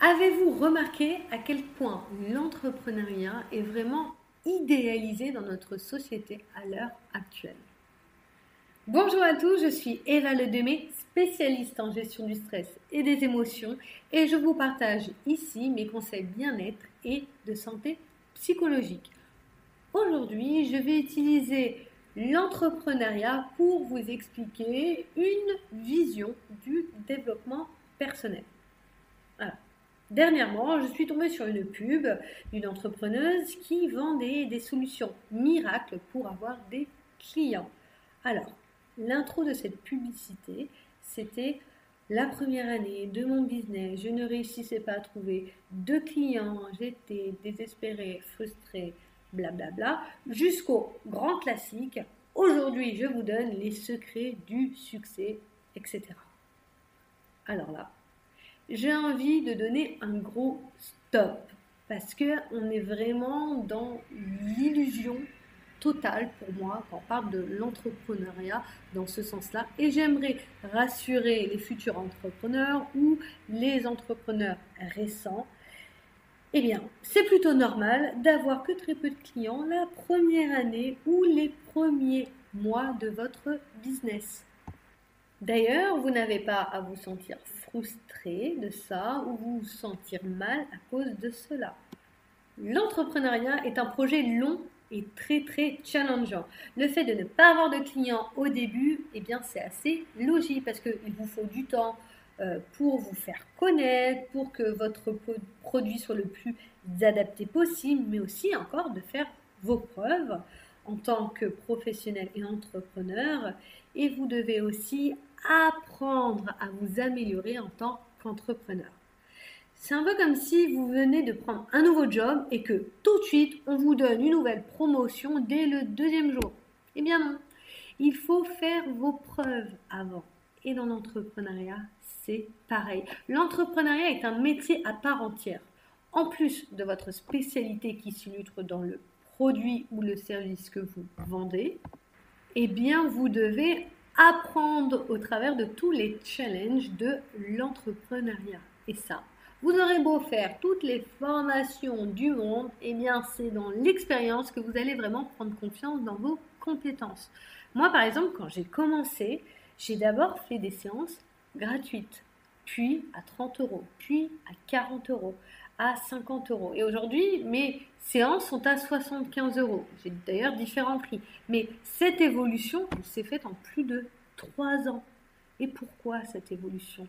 Avez-vous remarqué à quel point l'entrepreneuriat est vraiment idéalisé dans notre société à l'heure actuelle? Bonjour à tous, je suis Eva Ledemé, spécialiste en gestion du stress et des émotions, et je vous partage ici mes conseils bien-être et de santé psychologique. Aujourd'hui, je vais utiliser l'entrepreneuriat pour vous expliquer une vision du développement personnel. Voilà. Dernièrement, je suis tombée sur une pub d'une entrepreneuse qui vendait des solutions miracles pour avoir des clients. Alors, l'intro de cette publicité, c'était la première année de mon business. Je ne réussissais pas à trouver de clients, j'étais désespérée, frustrée, blablabla, jusqu'au grand classique. Aujourd'hui, je vous donne les secrets du succès, etc. Alors là, j'ai envie de donner un gros stop parce que on est vraiment dans l'illusion totale pour moi quand on parle de l'entrepreneuriat dans ce sens-là, et j'aimerais rassurer les futurs entrepreneurs ou les entrepreneurs récents. Eh bien, c'est plutôt normal d'avoir que très peu de clients la première année ou les premiers mois de votre business. D'ailleurs, vous n'avez pas à vous sentir frustré de ça ou vous sentir mal à cause de cela. L'entrepreneuriat est un projet long et très challengeant. Le fait de ne pas avoir de clients au début, eh bien c'est assez logique parce qu'il vous faut du temps pour vous faire connaître, pour que votre produit soit le plus adapté possible, mais aussi encore de faire vos preuves en tant que professionnel et entrepreneur. Et vous devez aussi apprendre à vous améliorer en tant qu'entrepreneur. C'est un peu comme si vous venez de prendre un nouveau job et que tout de suite on vous donne une nouvelle promotion dès le deuxième jour. Eh bien non, il faut faire vos preuves avant. Et dans l'entrepreneuriat, c'est pareil. L'entrepreneuriat est un métier à part entière. En plus de votre spécialité qui s'illustre dans le produit ou le service que vous vendez, eh bien vous devez apprendre au travers de tous les challenges de l'entrepreneuriat. Et ça, vous aurez beau faire toutes les formations du monde, eh bien c'est dans l'expérience que vous allez vraiment prendre confiance dans vos compétences. Moi par exemple, quand j'ai commencé, j'ai d'abord fait des séances gratuites, puis à 30 euros, puis à 40 euros, à 50 euros. Et aujourd'hui, mes séances sont à 75 euros. J'ai d'ailleurs différents prix. Mais cette évolution, elle s'est faite en plus de 3 ans. Et pourquoi cette évolution?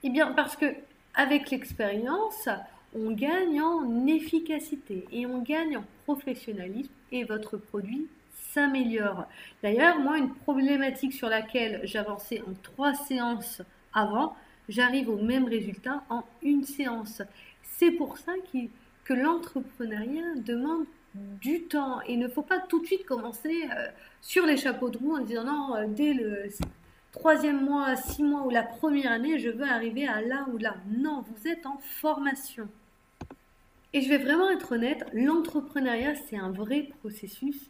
Eh bien, parce que avec l'expérience, on gagne en efficacité et on gagne en professionnalisme et votre produit s'améliore. D'ailleurs, moi, une problématique sur laquelle j'avançais en 3 séances avant, j'arrive au même résultat en une séance. C'est pour ça que l'entrepreneuriat demande du temps et il ne faut pas tout de suite commencer sur les chapeaux de roue en disant non, dès le troisième mois, 6 mois ou la première année, je veux arriver à là ou là. Non, vous êtes en formation. Et je vais vraiment être honnête, l'entrepreneuriat, c'est un vrai processus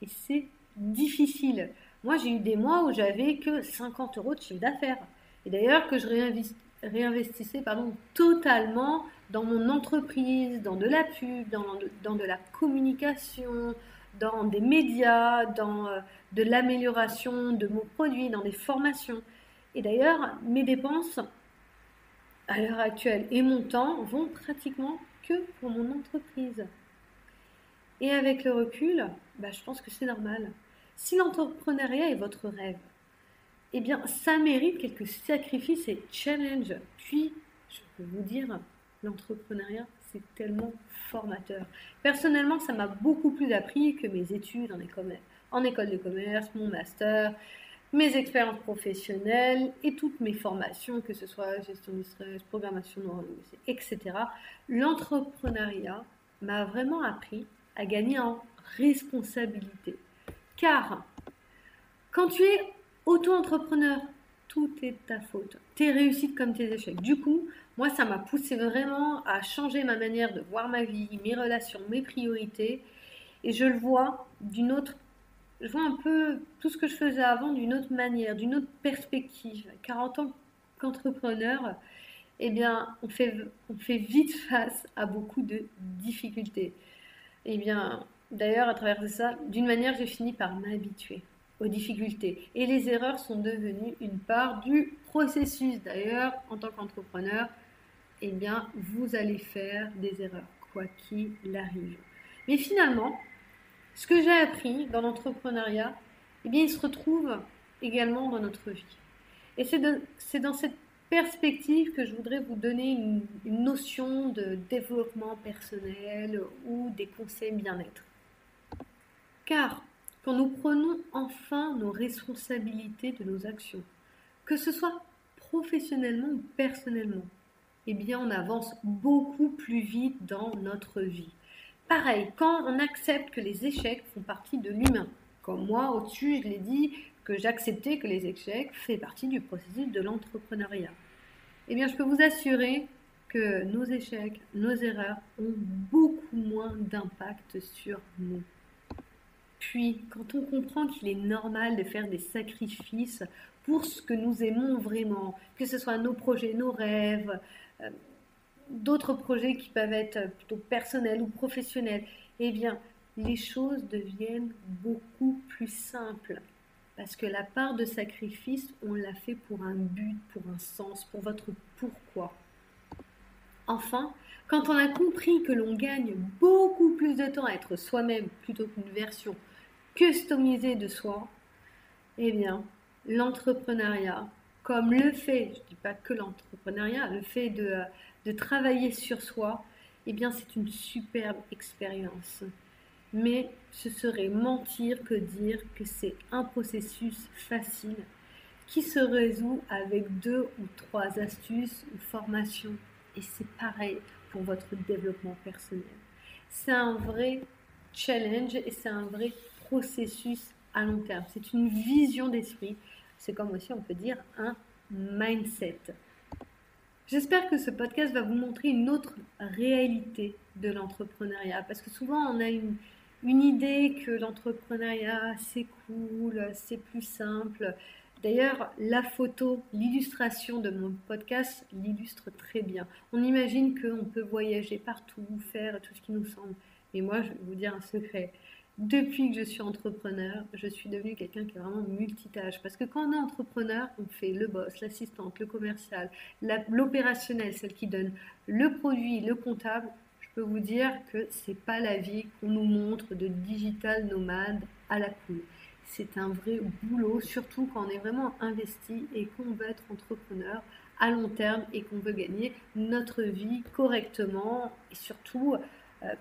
et c'est difficile. Moi, j'ai eu des mois où j'avais que 50 euros de chiffre d'affaires. Et d'ailleurs, que je réinvestissais totalement dans mon entreprise, dans de la pub, dans de la communication, dans des médias, dans de l'amélioration de mon produit, dans des formations. Et d'ailleurs, mes dépenses à l'heure actuelle et mon temps vont pratiquement que pour mon entreprise. Et avec le recul, je pense que c'est normal. Si l'entrepreneuriat est votre rêve, eh bien, ça mérite quelques sacrifices et challenges. Puis, je peux vous dire, l'entrepreneuriat, c'est tellement formateur. Personnellement, ça m'a beaucoup plus appris que mes études en école de commerce, mon master, mes expériences professionnelles et toutes mes formations, que ce soit gestion du stress, programmation neurolinguistique, etc. L'entrepreneuriat m'a vraiment appris à gagner en responsabilité. Car quand tu es auto-entrepreneur, tout est ta faute. Tes réussites comme tes échecs. Du coup, moi, ça m'a poussé vraiment à changer ma manière de voir ma vie, mes relations, mes priorités. Et je le vois je vois un peu tout ce que je faisais avant d'une autre manière, d'une autre perspective. Car en tant qu'entrepreneur, eh bien, on fait vite face à beaucoup de difficultés. Eh bien, d'ailleurs, à travers de ça, d'une manière, j'ai fini par m'habituer aux difficultés. Et les erreurs sont devenues une part du processus. D'ailleurs, en tant qu'entrepreneur, eh bien, vous allez faire des erreurs, quoi qu'il arrive. Mais finalement, ce que j'ai appris dans l'entrepreneuriat, eh bien, il se retrouve également dans notre vie. Et c'est dans cette perspective que je voudrais vous donner une notion de développement personnel ou des conseils bien-être. Car quand nous prenons enfin nos responsabilités de nos actions, que ce soit professionnellement ou personnellement, eh bien on avance beaucoup plus vite dans notre vie. Pareil, quand on accepte que les échecs font partie de l'humain, comme moi au-dessus je l'ai dit que j'acceptais que les échecs font partie du processus de l'entrepreneuriat, eh bien je peux vous assurer que nos échecs, nos erreurs ont beaucoup moins d'impact sur nous. Puis, quand on comprend qu'il est normal de faire des sacrifices pour ce que nous aimons vraiment, que ce soit nos projets, nos rêves, d'autres projets qui peuvent être plutôt personnels ou professionnels, eh bien, les choses deviennent beaucoup plus simples. Parce que la part de sacrifice, on l'a fait pour un but, pour un sens, pour votre pourquoi. Enfin, quand on a compris que l'on gagne beaucoup plus de temps à être soi-même plutôt qu'une version customisée de soi, eh bien, l'entrepreneuriat, comme le fait, je ne dis pas que l'entrepreneuriat, le fait de travailler sur soi, eh bien, c'est une superbe expérience. Mais ce serait mentir que dire que c'est un processus facile qui se résout avec 2 ou 3 astuces ou formations. Et c'est pareil pour votre développement personnel. C'est un vrai challenge et c'est un vrai processus à long terme. C'est une vision d'esprit. C'est comme aussi, on peut dire, un mindset. J'espère que ce podcast va vous montrer une autre réalité de l'entrepreneuriat. Parce que souvent, on a une idée que l'entrepreneuriat, c'est cool, c'est plus simple. D'ailleurs, la photo, l'illustration de mon podcast l'illustre très bien. On imagine qu'on peut voyager partout, faire tout ce qui nous semble. Et moi, je vais vous dire un secret. Depuis que je suis entrepreneur, je suis devenue quelqu'un qui est vraiment multitâche. Parce que quand on est entrepreneur, on fait le boss, l'assistante, le commercial, l'opérationnel, celle qui donne le produit, le comptable. Je peux vous dire que c'est pas la vie qu'on nous montre de digital nomade à la cool. C'est un vrai boulot, surtout quand on est vraiment investi et qu'on veut être entrepreneur à long terme et qu'on veut gagner notre vie correctement et surtout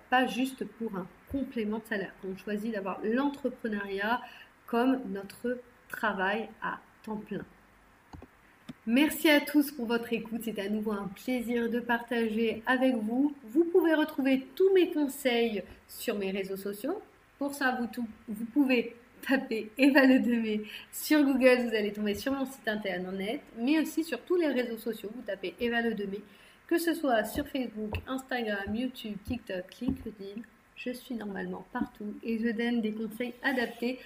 pas juste pour un complément de salaire. On choisit d'avoir l'entrepreneuriat comme notre travail à temps plein. Merci à tous pour votre écoute. C'est à nouveau un plaisir de partager avec vous. Vous pouvez retrouver tous mes conseils sur mes réseaux sociaux. Pour ça, vous pouvez taper Eva Ledemé sur Google. Vous allez tomber sur mon site internet, mais aussi sur tous les réseaux sociaux. Vous tapez Eva Ledemé, que ce soit sur Facebook, Instagram, YouTube, TikTok, LinkedIn. Je suis normalement partout et je donne des conseils adaptés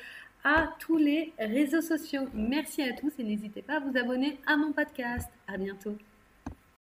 à tous les réseaux sociaux. Merci à tous et n'hésitez pas à vous abonner à mon podcast. À bientôt.